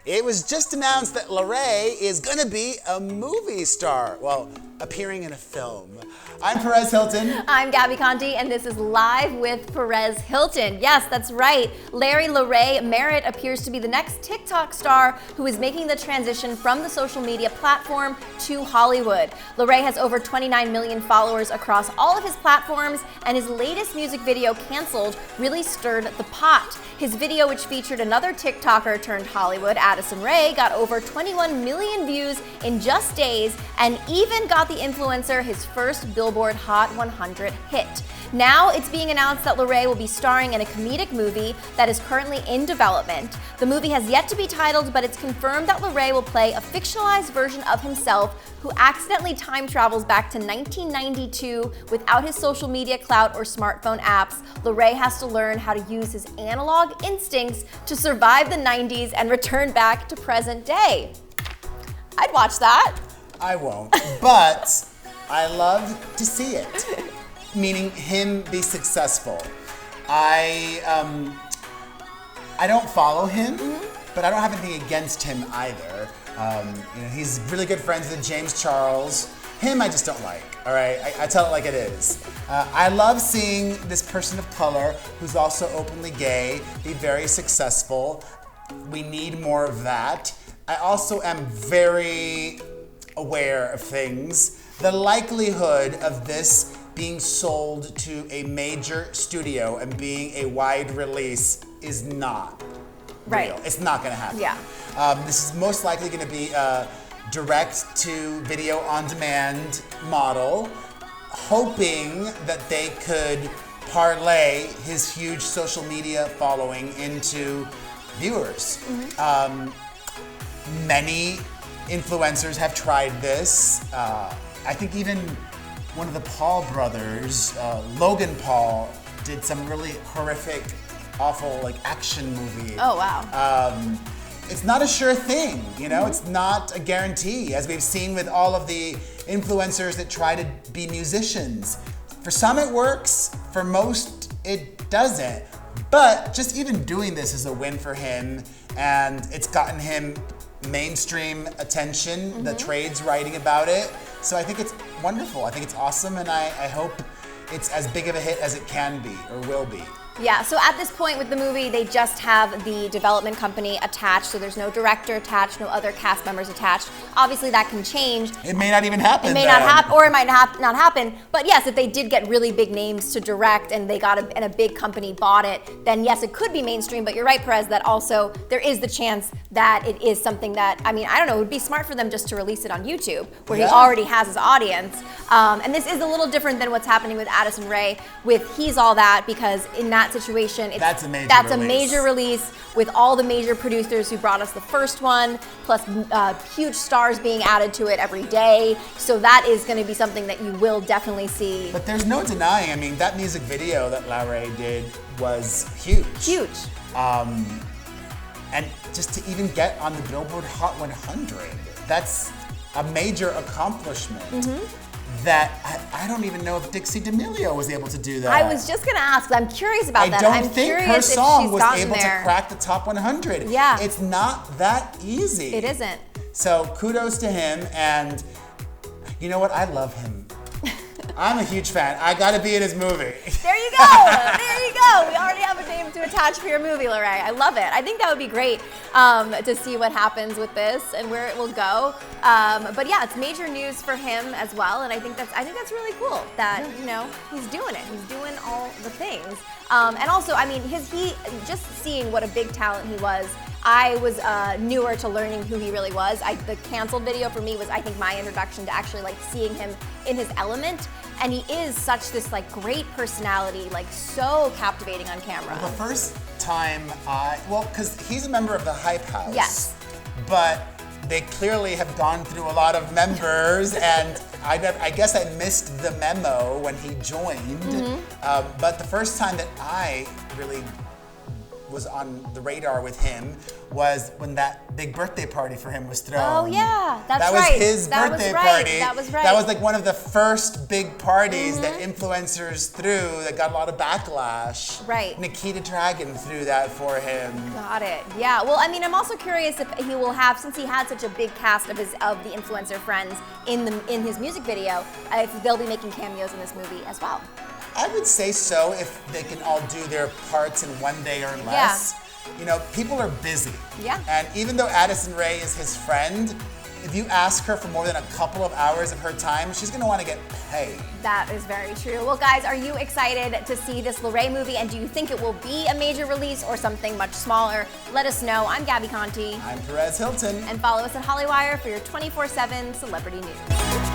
It was just announced that Larray is gonna be a movie star. Well, appearing in a film. I'm Perez Hilton. I'm Gabi Conti, and this is Live with Perez Hilton. Yes, that's right. Larray Merritt appears to be the next TikTok star who is making the transition from the social media platform to Hollywood. Larray has over 29 million followers across all of his platforms, and his latest music video, Canceled, really stirred the pot. His video, which featured another TikToker turned Hollywood, Addison Rae, got over 21 million views in just days, and even got the influencer his first Billboard Hot 100 hit. Now it's being announced that Larray will be starring in a comedic movie that is currently in development. The movie has yet to be titled, but it's confirmed that Larray will play a fictionalized version of himself who accidentally time travels back to 1992 without his social media clout or smartphone apps. Larray has to learn how to use his analog instincts to survive the 90s and return back to present day. I'd watch that. I won't, but I love to see it. Meaning him be successful. I don't follow him, but I don't have anything against him either. He's really good friends with James Charles. Him, I just don't like. All right, I tell it like it is. I love seeing this person of color who's also openly gay be very successful. We need more of that. I also am very aware of things. The likelihood of this being sold to a major studio and being a wide release is not real. It's not gonna happen. Yeah. This is most likely gonna be a direct to video on demand model, hoping that they could parlay his huge social media following into viewers. Many influencers have tried this. I think even one of the Paul brothers, Logan Paul, did some really horrific, awful action movie. Oh, wow. It's not a sure thing, it's not a guarantee, as we've seen with all of the influencers that try to be musicians. For some it works, for most it doesn't. But just even doing this is a win for him, and it's gotten him mainstream attention. The trade's writing about it. So I think it's wonderful. I think it's awesome, and I hope it's as big of a hit as it can be or will be. Yeah, so at this point with the movie, they just have the development company attached, so there's no director attached, no other cast members attached. Obviously that can change. It may not even happen. It may not happen, or it might not happen. But yes, if they did get really big names to direct and they got and a big company bought it, then yes, it could be mainstream. But you're right, Perez, that also there is the chance that it is something that, I don't know, it would be smart for them just to release it on YouTube, where he already has his audience. And this is a little different than what's happening with Addison Rae with He's All That, because in that situation, that's a major release with all the major producers who brought us the first one, plus huge stars being added to it every day. So that is going to be something that you will definitely see. But there's no denying, that music video that Larray did was huge. Huge. And just to even get on the Billboard Hot 100, that's a major accomplishment. That I don't even know if Dixie D'Amelio was able to do that. I was just gonna ask. I'm curious about that. I don't think her song was able to crack the top 100. Yeah. It's not that easy. It isn't. So kudos to him, and you know what? I love him. I'm a huge fan. I gotta be in his movie. There you go. There you go. We already have a name to attach for your movie, Larray. I love it. I think that would be great to see what happens with this and where it will go. But yeah, it's major news for him as well, and I think that's really cool that he's doing it. He's doing all the things. And also, he just seeing what a big talent he was. I was newer to learning who he really was. The Canceled video for me was, I think, my introduction to actually seeing him in his element. And he is such this great personality, so captivating on camera. Well, the first time because he's a member of the Hype House. Yes. But they clearly have gone through a lot of members, and I guess I missed the memo when he joined. But the first time that I really was on the radar with him was when that big birthday party for him was thrown. Oh yeah, that's that right. was his birthday party. That was right. That was like one of the first big parties that influencers threw that got a lot of backlash. Right. Nikita Dragun threw that for him. Got it. Yeah. Well, I mean, I'm also curious if he will have, since he had such a big cast of the influencer friends in his music video, if they'll be making cameos in this movie as well. I would say so if they can all do their parts in one day or less. You know, people are busy. Yeah. And even though Addison Rae is his friend, if you ask her for more than a couple of hours of her time, she's gonna wanna get paid. That is very true. Well, guys, are you excited to see this Larray movie, and do you think it will be a major release or something much smaller? Let us know. I'm Gabi Conti. I'm Perez Hilton. And follow us at Hollywire for your 24/7 celebrity news.